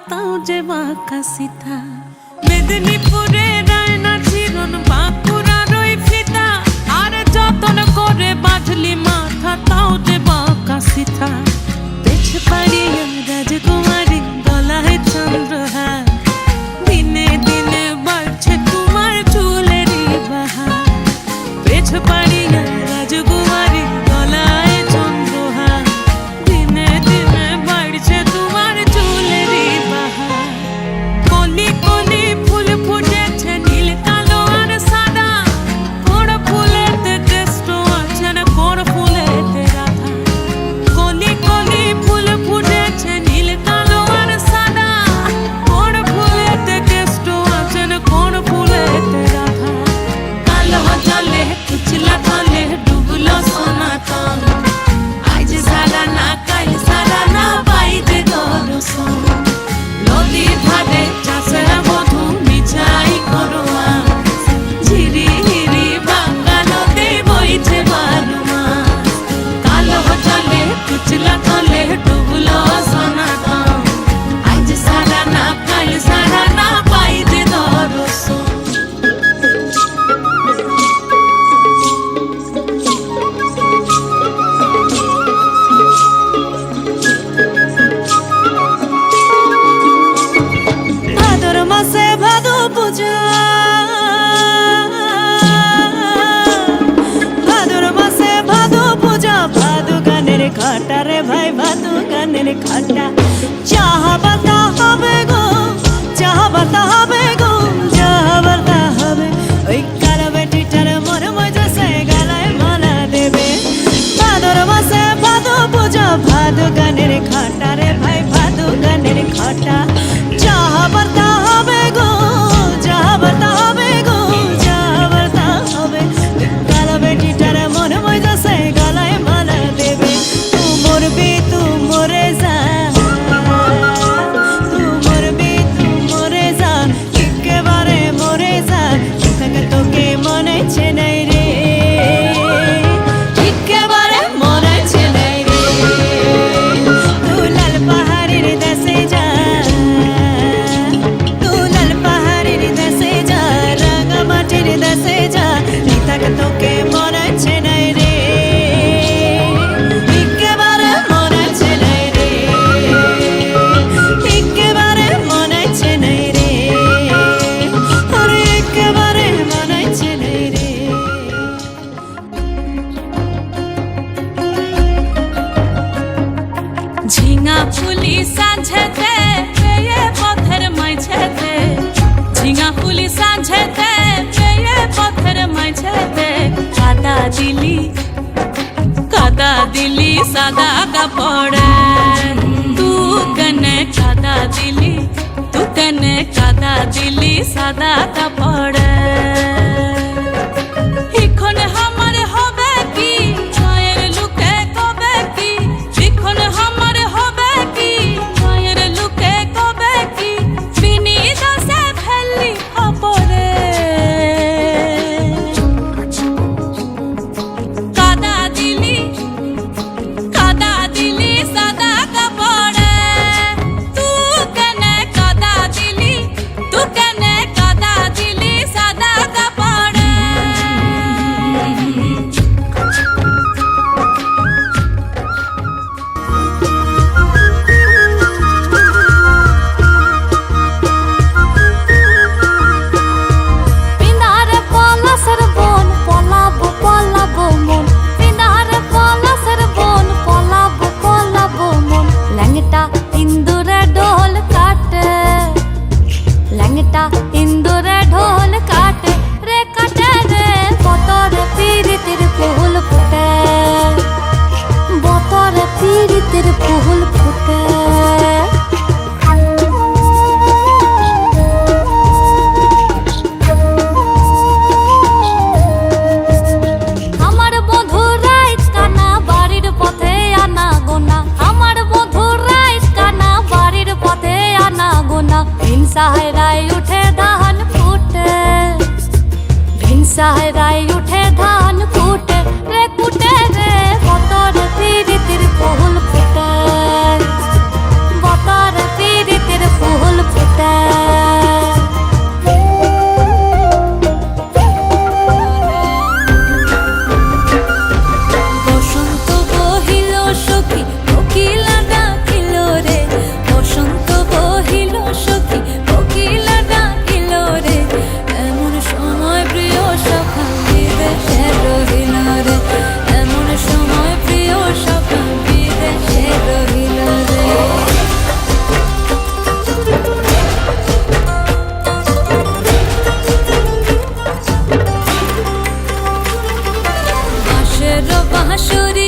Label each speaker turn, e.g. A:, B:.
A: তাও যে বাঁকা সিথা মেদিনীপুরে রায়না চিরন বাঁকুড়ার ওই ফিতা আর যতন করে বাঁধলি মাথা তাও যে বাঁকা সিথা পেছ পাড়িয়া রাজকুমারী গলায় চন্দ্রহার দিনে দিনে বাড়ছে তোমার চুলেরই বাহার পেছ পাড়িয়া রাজকুমারী গলায় চন্দ্রহার দিনে দিনে বাড়ছে তোমার চুলেরই বাহার কলি কলি ফুল ফুটেছে নীল কালো আর সাদা কোন ফুলেতে কেষ্ট আছে না কোন ফুলেতে রাধা কলি কলি ফুল ফুটেছে নীল কালো আর সাদা কোন ফুলেতে কেষ্ট আছে না কোন ফুলেতে রাধা কালো জলে কুচলা তলে ডুবলো সনাতন আজ সারা না কাল সারা না বাইরে দর্শন নদীর ধারে চাষের মধু মিছাই করোয়া ঝিরি হিরি বাংলা নদী বইছে বালু মাছ কালো জলে কুচলা তলে ডুবলো সনাতন আজ সারা না কাল সারা না বাইরে দর্শন ভাদর মাসে ভাদু পূজা ভাদর মাসে ভাদু পূজা ভাদু গানের খাটা রে ভাই ভাদু গানের খাটা চাহা বাতা হবে গো চাহা বাতা হবে গো চাহা বাতা হবে ওই কালো বেটিটার মন মজা সে গলায় মালা দেবে ভাদর মাসে ভাদু পূজা ভাদু গানের খাটা রে ভাই ভাদু গানের খাটা চাহা বাতা হবে গো চাহা বাতা হবে গো চাহা বাতা হবে ওই কালো বেটিটার মন মজা সে গলায় মালা দেবে তু মরবি তু মরে যা তু মরবি তু মরে যা একেবারে মরে যা তোকে তোকে মনে চেনাই রে একেবারে মনে চেনাই রে তু লাল পাহাড়ের দেশে যা তু লাল পাহাড়ের দেশে যা রাঙা মাটির দেশে যা নিতাকে তোকে মনে চেনাই রে একেবারে মনে চেনাই রে একেবারে মনে চেনাই রে আরে একেবারে মনে চেনাই রে ঝিঙা ফুলি সাঁঝেতে পেয়ে পথের মাঝেতে ঝিঙা ফুলি সাঁঝেতে পেয়ে পথের মাঝেতে কাদা দিলি সাদা কাপড়ে তু কনে কাদা দিলি সাদা কাপড়ে এখন আমার হবে কি মায়ের লুকে কবে কি এখন আমার হবে কি মায়ের লুকে কবে কি বিনি দশে ফেললি খবরে কাদা দিলি সাদা কাপড়ে তু কেনে কাদা দিলি সাদা কাপড়ে পিনারে পলাশের বন পলাবো মন পিনারে পলাশের বন পলাবো মন ল্যাংটা ইন্দুরে ঢোল কাটে ল্যাংটা ইন্দুরে ঢোল কাটে রে বতরে পীড়িতের ফুল ফুটে বতরে পীড়িতের ফুল ফুটে আমার বন্ধুর রাইত কানা বাড়ির পথে আনা গোনা আমার বন্ধুর রাইত কানা বাড়ির পথে আনা গোনা ভিনসাহেরায় উঠে ধান ফুটে ভিনসাহেরায় উঠে ধান ফুটে রে বতরে পীড়িতের ফুল ফুটে বতরে পীড়িতের ফুল
B: হাসরে